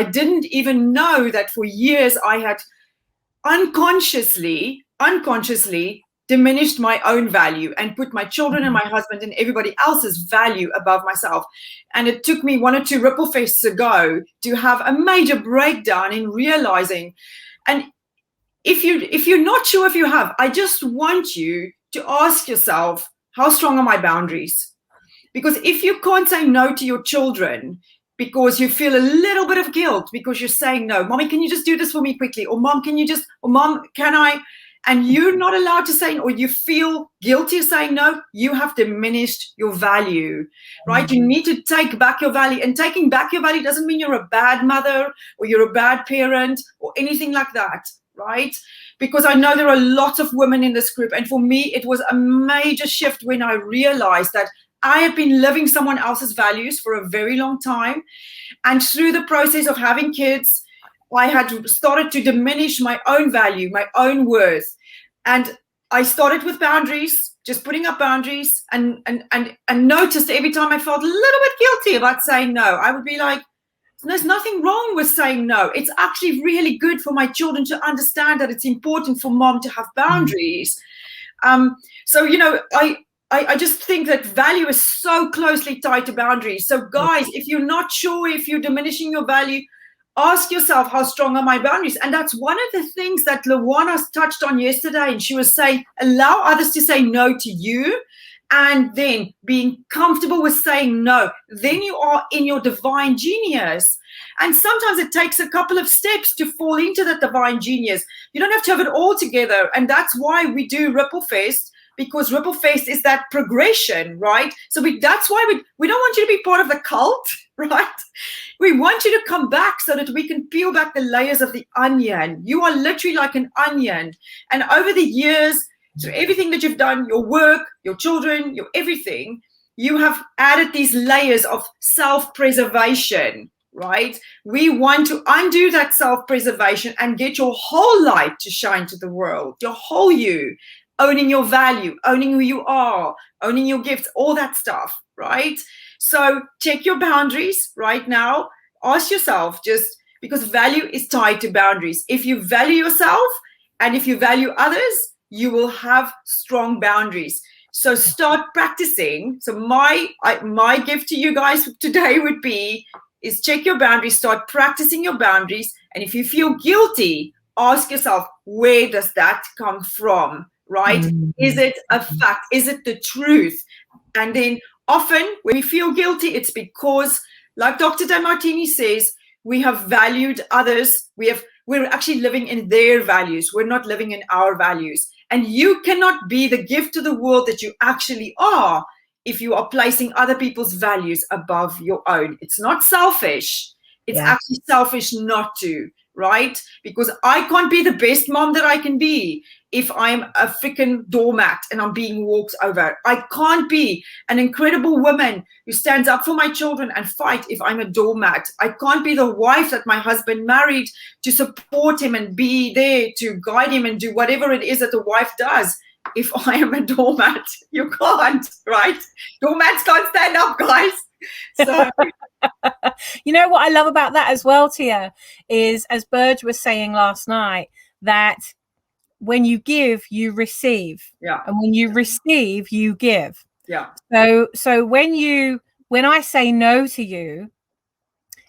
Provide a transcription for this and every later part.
didn't even know that for years I had unconsciously diminished my own value and put my children and my husband and everybody else's value above myself. And it took me 1 or 2 RippleFests ago to have a major breakdown in realizing. And if you're not sure if you have, I just want you to ask yourself, how strong are my boundaries? Because if you can't say no to your children because you feel a little bit of guilt because you're saying no, mommy, can you just do this for me quickly? Or mom, can I? And you're not allowed to say, or you feel guilty of saying no, you have diminished your value, right? You need to take back your value. And taking back your value doesn't mean you're a bad mother or you're a bad parent or anything like that, right? Because I know there are lots of women in this group. And for me, it was a major shift when I realized that I had been living someone else's values for a very long time. And through the process of having kids, I had started to diminish my own value, my own worth. And I started with boundaries, just putting up boundaries, and noticed every time I felt a little bit guilty about saying no, I would be like, there's nothing wrong with saying no. It's actually really good for my children to understand that it's important for mom to have boundaries. So, I just think that value is so closely tied to boundaries. So guys, if you're not sure if you're diminishing your value, ask yourself, how strong are my boundaries? And that's one of the things that Luana touched on yesterday. And she was saying, allow others to say no to you, and then being comfortable with saying no. Then you are in your divine genius. And sometimes it takes a couple of steps to fall into that divine genius. You don't have to have it all together. And that's why we do RippleFEST, because RippleFEST is that progression, right? So that's why we don't want you to be part of the cult, right? We want you to come back so that we can peel back the layers of the onion. You are literally like an onion. And over the years, through everything that you've done, your work, your children, your everything, you have added these layers of self-preservation, right? We want to undo that self-preservation and get your whole light to shine to the world, your whole you. Owning your value, owning who you are, owning your gifts, all that stuff, right? So check your boundaries right now. Ask yourself, just because value is tied to boundaries. If you value yourself and if you value others, you will have strong boundaries. So start practicing. So my gift to you guys today would be, is check your boundaries, start practicing your boundaries. And if you feel guilty, ask yourself, where does that come from? Right? Is it a fact? Is it the truth? And then often when we feel guilty, it's because, like Dr. DeMartini says, we have valued others. We're actually living in their values. We're not living in our values. And you cannot be the gift to the world that you actually are if you are placing other people's values above your own. It's not selfish. It's actually selfish not to, right? Because I can't be the best mom that I can be if I'm a freaking doormat and I'm being walked over. I can't be an incredible woman who stands up for my children and fight if I'm a doormat. I can't be the wife that my husband married to support him and be there to guide him and do whatever it is that a wife does if I am a doormat. You can't, right? Doormats can't stand up, guys. So you know what I love about that as well, Tia, is, as Burge was saying last night, that when you give, you receive. Yeah. And when you receive, you give. Yeah. So when I say no to you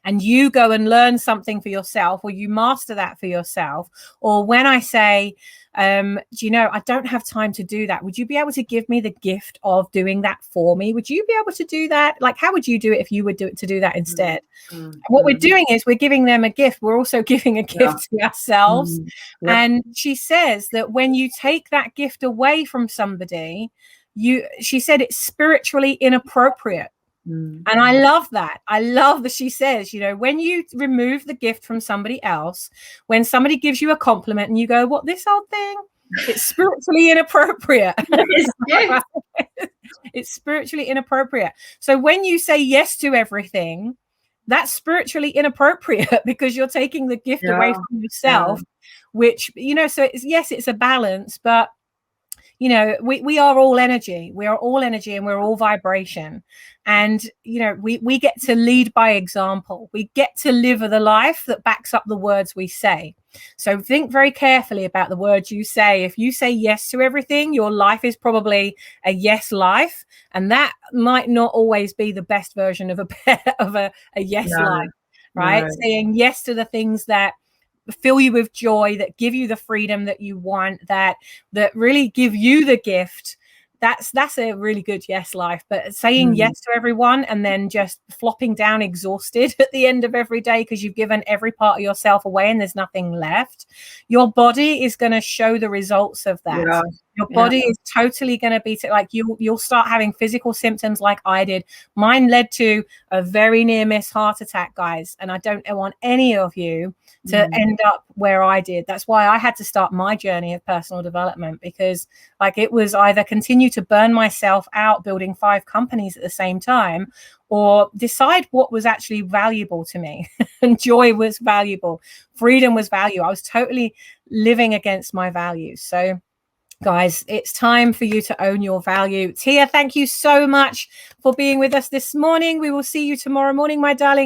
and you go and learn something for yourself, or you master that for yourself, or when I say, I don't have time to do that, would you be able to give me the gift of doing that for me? Would you be able to do that? Like, how would you do it if you would do that instead? What we're doing is we're giving them a gift. We're also giving a gift to ourselves. And she says that when you take that gift away from somebody, she said it's spiritually inappropriate. And I love that. I love that she says, when you remove the gift from somebody else, when somebody gives you a compliment and you go, what, this old thing? It's spiritually inappropriate. Yes. It's spiritually inappropriate. So when you say yes to everything, that's spiritually inappropriate because you're taking the gift away from yourself, which, so it's a balance, but you know, we are all energy. We are all energy, and we're all vibration. And, you know, we get to lead by example. We get to live the life that backs up the words we say. So think very carefully about the words you say. If you say yes to everything, your life is probably a yes life. And that might not always be the best version of a yes life, right? No. Saying yes to the things that fill you with joy, that give you the freedom that you want, that really give you the gift. That's a really good yes life. But saying yes to everyone and then just flopping down exhausted at the end of every day because you've given every part of yourself away and there's nothing left, your body is going to show the results of that. Yeah. Your body is totally going to be like you'll start having physical symptoms like I did. Mine led to a very near miss heart attack, guys. And I don't want any of you to end up where I did. That's why I had to start my journey of personal development, because like it was either continue to burn myself out building 5 companies at the same time, or decide what was actually valuable to me. And joy was valuable. Freedom was value. I was totally living against my values. So guys, it's time for you to own your value. Tia, thank you so much for being with us this morning. We will see you tomorrow morning, my darling.